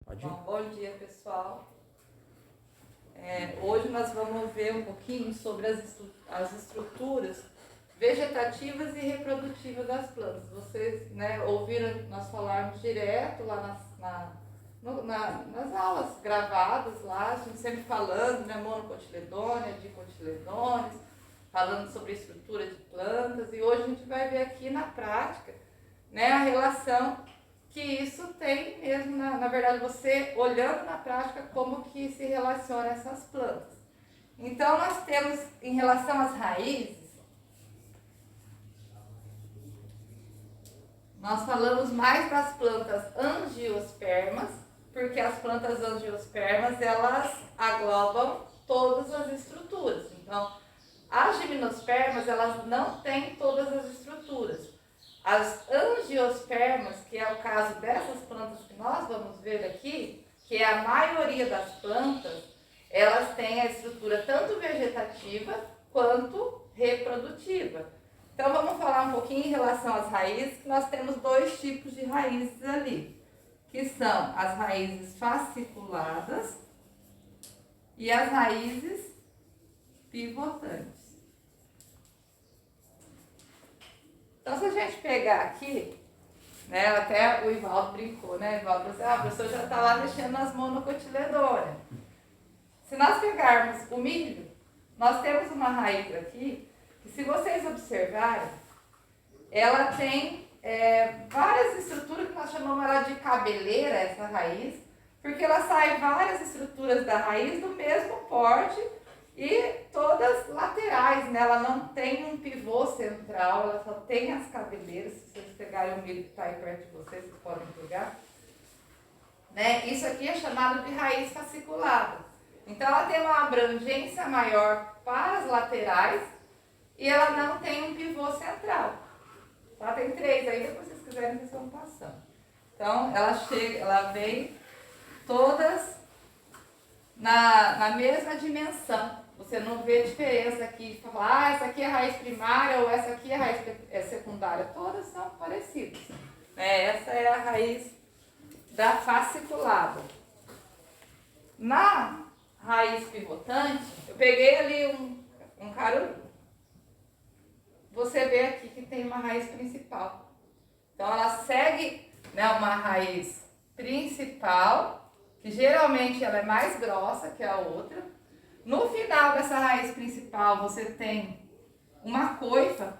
Pode ir. Bom dia, pessoal. Hoje nós vamos ver um pouquinho sobre as estruturas vegetativas e reprodutivas das plantas. Vocês, ouviram nós falarmos direto lá nas aulas gravadas lá, a gente sempre falando, monocotiledônia, dicotiledôneas, falando sobre a estrutura de plantas, e hoje a gente vai ver aqui na prática, a relação que isso tem mesmo, na verdade, você olhando na prática como que se relaciona essas plantas. Então, nós temos, em relação às raízes, nós falamos mais das plantas angiospermas, porque as plantas angiospermas, elas aglobam todas as estruturas. Então, as gimnospermas, elas não têm todas as estruturas. As angiospermas, que é o caso dessas plantas que nós vamos ver aqui, que é a maioria das plantas, elas têm a estrutura tanto vegetativa quanto reprodutiva. Então vamos falar um pouquinho em relação às raízes, que nós temos dois tipos de raízes ali, que são as raízes fasciculadas e as raízes pivotantes. Então, se a gente pegar aqui, até o Ivaldo brincou, Ivaldo falou assim, a pessoa já está lá mexendo nas monocotiledôneas. Se nós pegarmos o milho, nós temos uma raiz aqui, que se vocês observarem, ela tem várias estruturas que nós chamamos ela de cabeleira, essa raiz, porque ela sai várias estruturas da raiz do mesmo porte, e todas laterais, ela não tem um pivô central, ela só tem as cabeleiras. Se vocês pegarem o milho que está aí perto de vocês, vocês podem pegar. Isso aqui é chamado de raiz fasciculada. Então ela tem uma abrangência maior para as laterais e ela não tem um pivô central. Ela tem três aí, depois se vocês quiserem vocês vão passando. Então ela vem todas na mesma dimensão. Você não vê diferença aqui, falar, essa aqui é raiz primária ou essa aqui é raiz secundária. Todas são parecidas. Essa é a raiz da fasciculada. Na raiz pivotante, eu peguei ali um caruru. Você vê aqui que tem uma raiz principal. Então ela segue uma raiz principal, que geralmente ela é mais grossa que a outra. No final dessa raiz principal você tem uma coifa,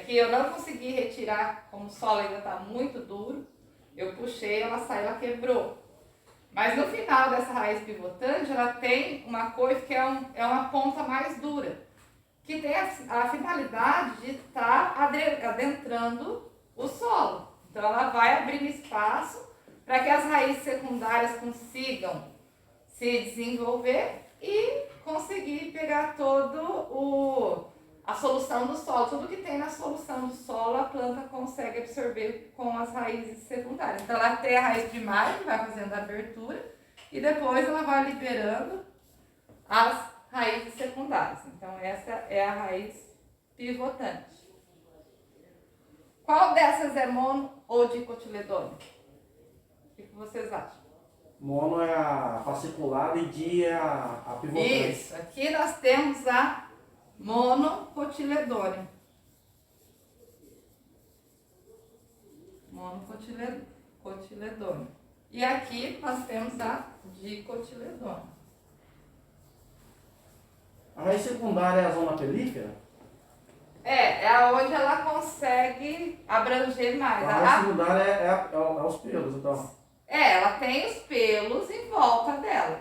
que eu não consegui retirar, como o solo ainda está muito duro, eu puxei, ela saiu, ela quebrou. Mas no final dessa raiz pivotante ela tem uma coifa que é uma ponta mais dura, que tem a finalidade de estar adentrando o solo. Então ela vai abrindo espaço para que as raízes secundárias consigam se desenvolver e conseguir pegar a solução do solo. Tudo que tem na solução do solo, a planta consegue absorver com as raízes secundárias. Então ela tem a raiz primária, que vai fazendo a abertura, e depois ela vai liberando as raízes secundárias. Então essa é a raiz pivotante. Qual dessas é mono ou dicotiledônea? O que vocês acham? Mono é a fasciculada e di é a pivotante. Isso, aqui nós temos a monocotiledônea. Monocotiledônea. E aqui nós temos a dicotiledônea. A raiz secundária é a zona pelífera? É onde ela consegue abranger mais. A raiz secundária é os pelos, então. Ela tem os pelos em volta dela,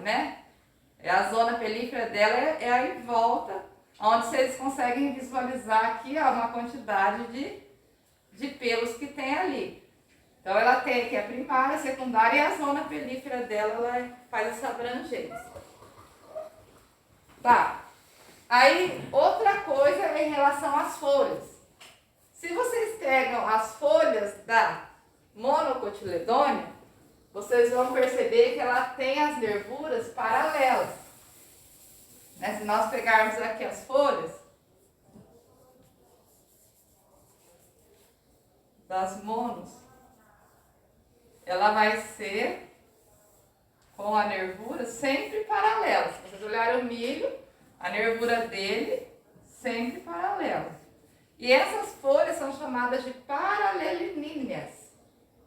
A zona pelífera dela é a em volta, onde vocês conseguem visualizar aqui uma quantidade de pelos que tem ali. Então ela tem aqui a primária, a secundária, e a zona pelífera dela ela faz essa abrangência. Tá. Aí outra coisa é em relação às folhas. Se vocês pegam as folhas da monocotiledônea, vocês vão perceber que ela tem as nervuras paralelas. Se nós pegarmos aqui as folhas das monos, ela vai ser com a nervura sempre paralelas. Se vocês olharem o milho, a nervura dele sempre paralela. E essas folhas são chamadas de paraleliníneas.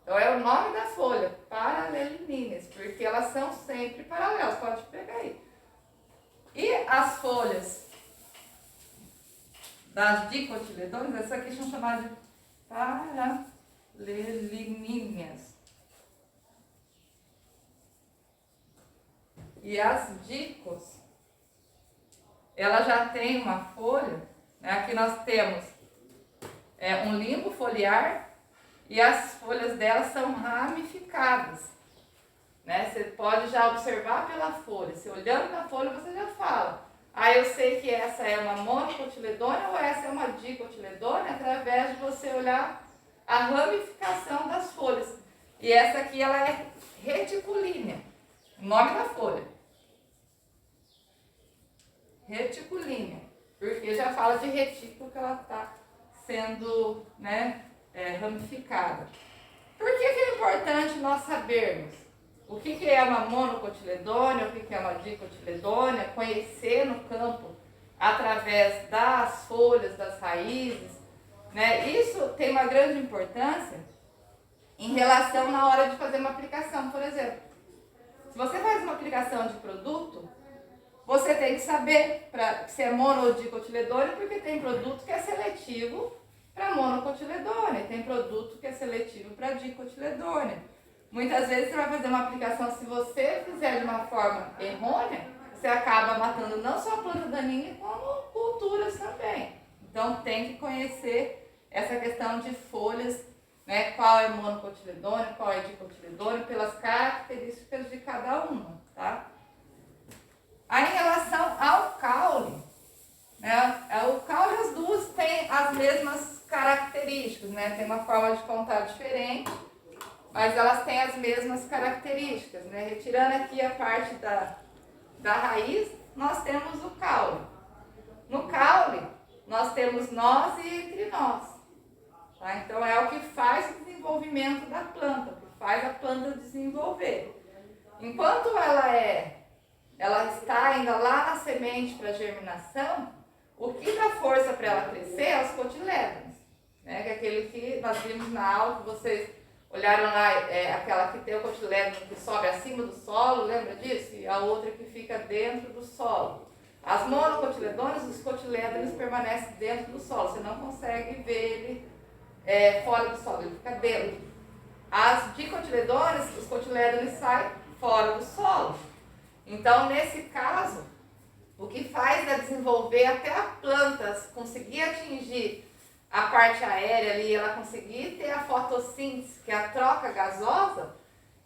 Então é o nome da folha, paraleliníneas, porque elas são sempre paralelas. Pode pegar aí. E as folhas das dicotiledôneas, essas aqui são chamadas de paraleliníneas. E as dicos, ela já tem uma folha, né? Aqui nós temos um limbo foliar e as folhas dela são ramificadas, né? Você pode já observar pela folha, se olhando na folha você já fala, eu sei que essa é uma monocotiledônea ou essa é uma dicotiledônea, através de você olhar a ramificação das folhas. E essa aqui ela é reticulínea, o nome da folha. Reticulínea, porque já fala de retículo que ela está sendo, né, ramificada. Por que é importante nós sabermos o que é uma monocotiledônea, o que é uma dicotiledôneia, conhecer no campo através das folhas, das raízes, né? Isso tem uma grande importância em relação na hora de fazer uma aplicação, por exemplo. Se você faz uma aplicação de produto, você tem que saber se é mono ou dicotiledônea, porque tem produto que é seletivo para monocotiledônea, tem produto que é seletivo para dicotiledônea. Muitas vezes você vai fazer uma aplicação, se você fizer de uma forma errônea, você acaba matando não só a planta daninha, como culturas também. Então tem que conhecer essa questão de folhas, né? Qual é monocotiledônea, qual é dicotiledônea, pelas características de cada uma, tá? Aí, em relação ao caule, né? O caule, as duas têm as mesmas características, né? Tem uma forma de contar diferente, mas elas têm as mesmas características, né? Retirando aqui a parte da raiz, nós temos o caule. No caule, nós temos nós e entre nós. Tá? Então, é o que faz o desenvolvimento da planta, o que faz a planta desenvolver. Enquanto ela está ainda lá na semente para germinação, o que dá força para ela crescer é os cotilédones, né? Que é aquele que nós vimos na aula, que vocês olharam lá, aquela que tem o cotilédone que sobe acima do solo, lembra disso? E a outra que fica dentro do solo. As monocotiledôneas, os cotilédones permanecem dentro do solo, você não consegue ver ele fora do solo, ele fica dentro. As dicotiledôneas, os cotilédones saem fora do solo. Então, nesse caso, o que faz é desenvolver até a planta conseguir atingir a parte aérea ali, ela conseguir ter a fotossíntese, que é a troca gasosa,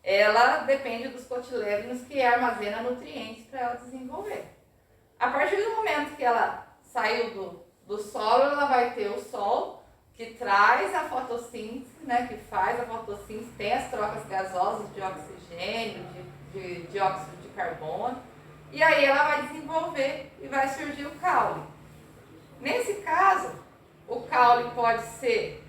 ela depende dos cotilédones que armazenam nutrientes para ela desenvolver. A partir do momento que ela saiu do solo, ela vai ter o sol, que traz a fotossíntese, né, que faz a fotossíntese, tem as trocas gasosas de oxigênio, de dióxido de carbono, e aí ela vai desenvolver e vai surgir o caule. Nesse caso, o caule pode ser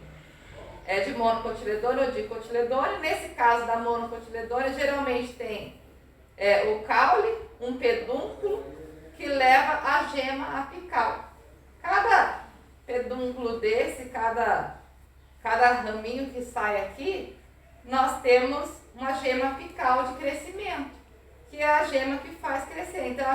de monocotiledônea ou dicotiledônea. Nesse caso da monocotiledônea, geralmente tem o caule, um pedúnculo, que leva a gema apical. Cada pedúnculo desse, cada raminho que sai aqui, nós temos uma gema apical de crescimento, que é a gema que faz crescer. Então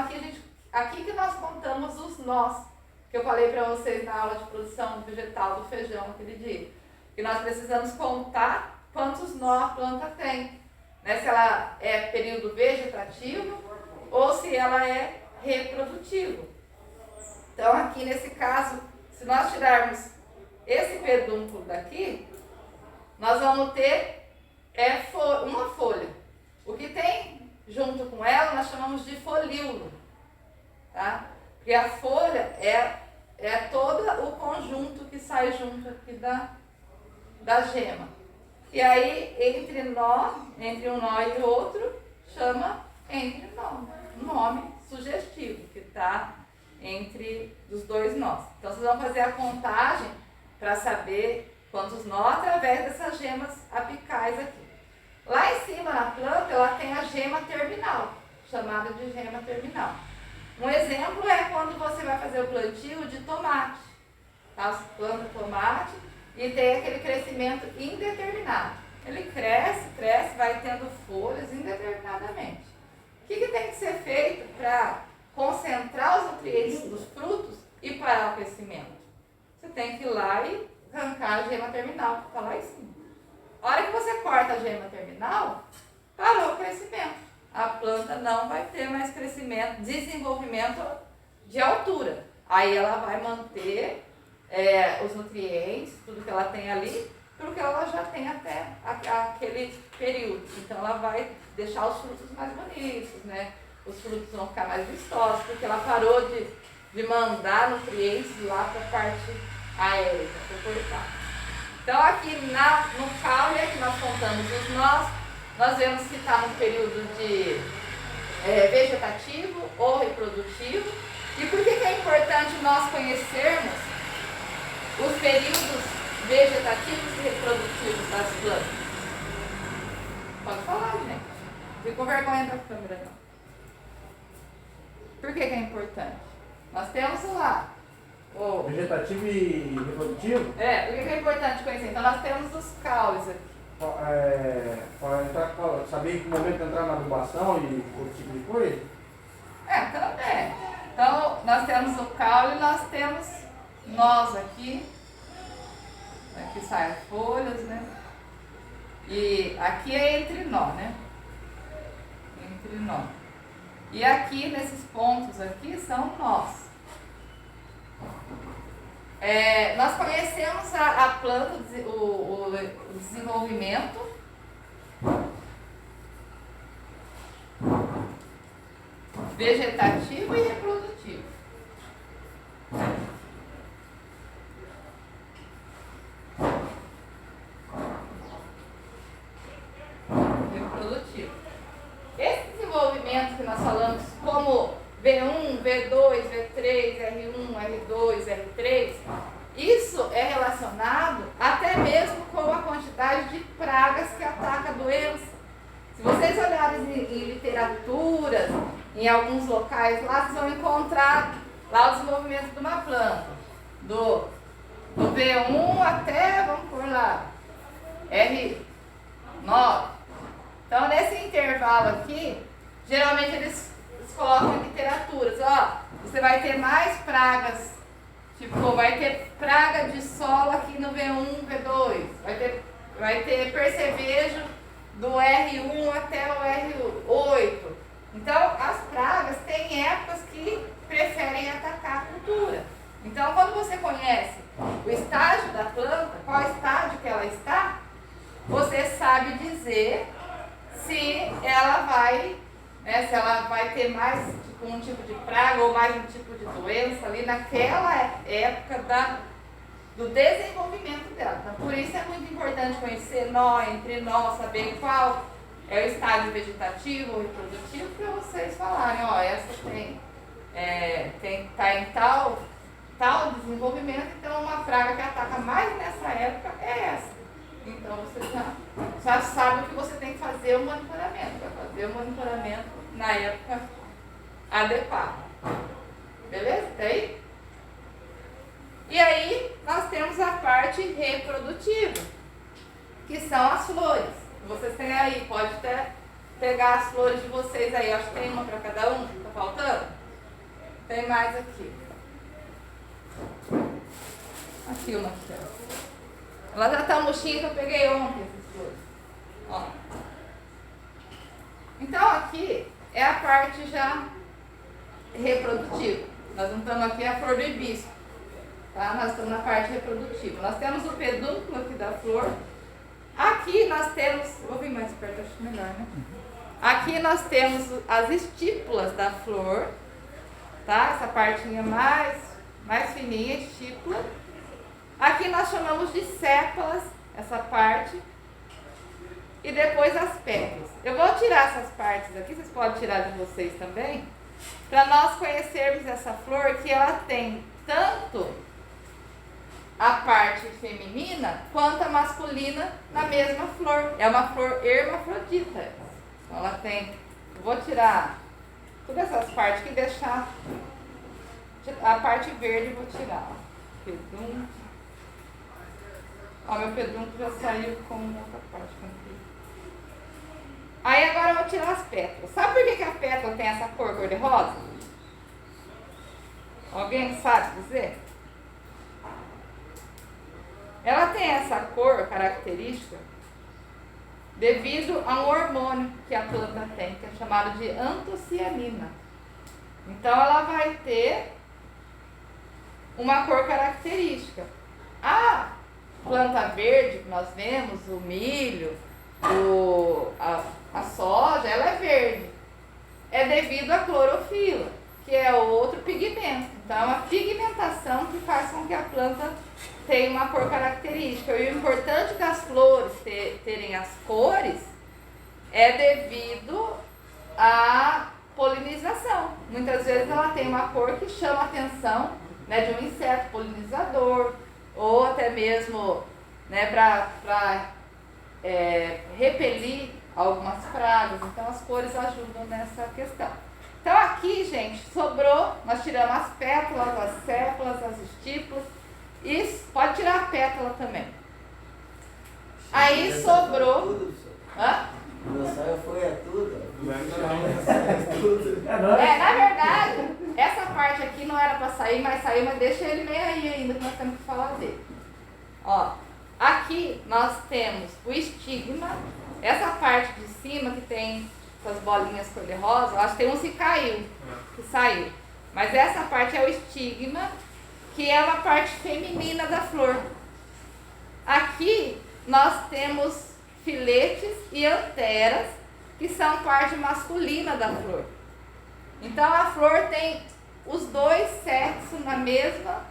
aqui que nós contamos os nós, que eu falei para vocês na aula de produção vegetal do feijão aquele dia, que nós precisamos contar quantos nós a planta tem, né? Se ela é período vegetativo ou se ela é reprodutivo. Então aqui nesse caso, se nós tirarmos esse pedúnculo daqui, nós vamos ter uma folha. O que tem junto com ela nós chamamos de folíolo, tá? Porque a folha é todo o conjunto que sai junto aqui da gema. E aí, entre um nó e outro, chama entre nó. Um nome sugestivo, que está entre os dois nós. Então, vocês vão fazer a contagem para saber quantos nós através dessas gemas apicais aqui. Lá em cima na planta, ela tem a gema terminal, chamada de gema terminal. Um exemplo é quando você vai fazer o plantio de tomate. Tá? Você planta tomate e tem aquele crescimento indeterminado. Ele cresce, cresce, vai tendo folhas indeterminadamente. O que tem que ser feito para concentrar os nutrientes dos frutos e parar o crescimento? Você tem que ir lá e arrancar a gema terminal, que está lá em cima. A hora que você corta a gema terminal, parou o crescimento. A planta não vai ter mais crescimento, desenvolvimento de altura. Aí ela vai manter os nutrientes, tudo que ela tem ali, porque ela já tem até aquele período. Então ela vai deixar os frutos mais bonitos, né? Os frutos vão ficar mais vistosos, porque ela parou de mandar nutrientes lá para a parte aérea, para cortar. Então aqui no caule, que nós contamos os nós vemos que está no período de vegetativo ou reprodutivo. E por que é importante nós conhecermos os períodos vegetativos e reprodutivos das plantas? Pode falar, gente. Não fique com vergonha da câmera, não. Por que é importante? Nós temos lá vegetativo e reprodutivo? por que é importante conhecer? Então nós temos os caules aqui. Para saber que momento entrar na adubação e outro tipo de coisa? Também. Então nós temos o caule e nós temos nós aqui. Aqui saem folhas, né? E aqui é entre nó, né? Entre nó. E aqui, nesses pontos aqui, são nós. Nós conhecemos a planta, o desenvolvimento vegetativo e reprodutivo. Esse desenvolvimento que nós falamos como V1, V2, V3, R1, R2, R3, isso é relacionado até mesmo com a quantidade de pragas que atacam a doença. Se vocês olharem em literaturas, em alguns locais lá, vocês vão encontrar lá o desenvolvimento de uma planta. Do V1 até, vamos por lá, R9. Então, nesse intervalo aqui, geralmente eles colocam em literaturas, você vai ter mais pragas, tipo, vai ter praga de solo aqui no V1, V2, vai ter percevejo do R1 até o R8. Então, as pragas têm épocas que preferem atacar a cultura. Então, quando você conhece o estágio da planta, qual estágio que ela está, você sabe dizer se ela vai ter mais um tipo de praga ou mais um tipo de doença ali naquela época do desenvolvimento dela. Então, por isso é muito importante conhecer entre nós, saber qual é o estágio vegetativo ou reprodutivo, para vocês falarem, essa tá em tal desenvolvimento, então uma praga que ataca mais nessa época é essa. Então você já sabe o que você tem que fazer o monitoramento. Vai fazer o monitoramento na época adequada. Beleza? Tá aí? E aí nós temos a parte reprodutiva, que são as flores. Vocês têm aí, pode até pegar as flores de vocês aí. Acho que tem uma para cada um, tá faltando? Tem mais aqui. Aqui uma aqui, ó. Ela já tá murchinha que eu peguei ontem essas flores. Então aqui é a parte já reprodutiva. Nós não estamos aqui a flor do hibisco, tá? Nós estamos na parte reprodutiva. Nós temos o pedúnculo aqui da flor. Aqui nós temos, vou vir mais perto, acho melhor, né? Aqui nós temos as estípulas da flor, tá? Essa partinha mais fininha, estípula. Aqui nós chamamos de sépalas, essa parte, e depois as pétalas. Eu vou tirar essas partes aqui, vocês podem tirar de vocês também, para nós conhecermos essa flor, que ela tem tanto a parte feminina quanto a masculina na mesma flor. É uma flor hermafrodita. Então ela tem, eu vou tirar todas essas partes aqui e deixar a parte verde, eu vou tirar. Pedúnculo. Ó, meu pedúnculo já saiu com outra parte. Aí agora eu vou tirar as pétalas. Sabe por que a pétala tem essa cor cor-de-rosa? Alguém sabe dizer? Ela tem essa cor característica devido a um hormônio que a planta tem, que é chamado de antocianina. Então ela vai ter uma cor característica. A planta verde que nós vemos, o milho, a soja, ela é verde. É devido à clorofila, que é outro pigmento. Então é uma pigmentação que faz com que a planta tenha uma cor característica. E o importante das flores terem as cores é devido à polinização. Muitas vezes ela tem uma cor que chama a atenção, né, de um inseto polinizador, ou até mesmo, né, para repelir algumas pragas. Então as cores ajudam nessa questão. Então aqui, gente, sobrou, nós tiramos as pétalas, as sépalas, as estípulas, e pode tirar a pétala também. Aí sobrou... Hã? Meu sonho foi tudo. Na verdade, essa parte aqui não era para sair, mas saiu, mas deixa ele meio aí ainda, que nós temos que falar dele. Ó, aqui nós temos o estigma, essa parte de cima que tem essas bolinhas cor-de-rosa, acho que tem um que saiu. Mas essa parte é o estigma, que é uma parte feminina da flor. Aqui nós temos filetes e anteras, que são parte masculina da flor. Então a flor tem os dois sexos na mesma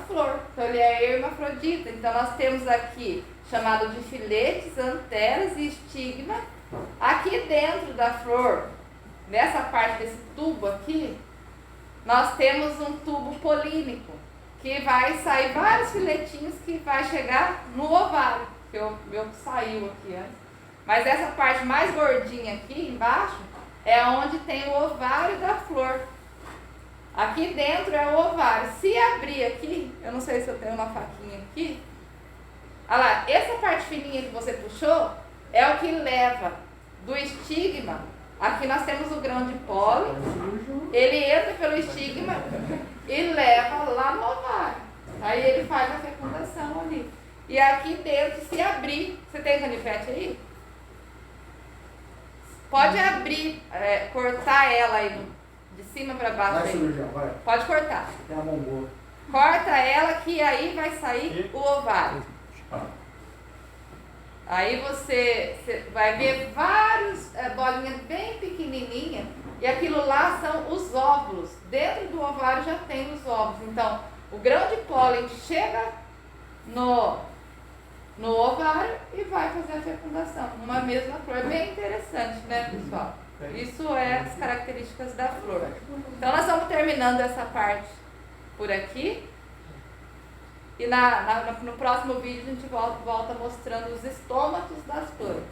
flor. Então ele é hermafrodita. Então nós temos aqui chamado de filetes, anteras e estigma. Aqui dentro da flor, nessa parte desse tubo aqui, nós temos um tubo polínico, que vai sair vários filetinhos que vai chegar no ovário, que o meu saiu aqui antes. Mas essa parte mais gordinha aqui embaixo é onde tem o ovário da flor. Aqui dentro é o ovário. Se abrir aqui, eu não sei se eu tenho uma faquinha aqui. Olha lá, essa parte fininha que você puxou é o que leva do estigma. Aqui nós temos o grão de pólen. Ele entra pelo estigma e leva lá no ovário. Aí ele faz a fecundação ali. E aqui dentro, se abrir, você tem canivete aí? Pode abrir, cortar ela aí de cima para baixo. Vai, aí. cirurgião, vai. Pode cortar. Tem a mão boa. Corta ela que aí vai sair o ovário. Aí você vai ver vários bolinhas bem pequenininhas, e aquilo lá são os óvulos. Dentro do ovário já tem os óvulos. Então, o grão de pólen chega no ovário e vai fazer a fecundação. Uma mesma flor. É bem interessante, né, pessoal? Isso é as características da flor. Então, nós estamos terminando essa parte por aqui. E no próximo vídeo a gente volta mostrando os estômatos das flores.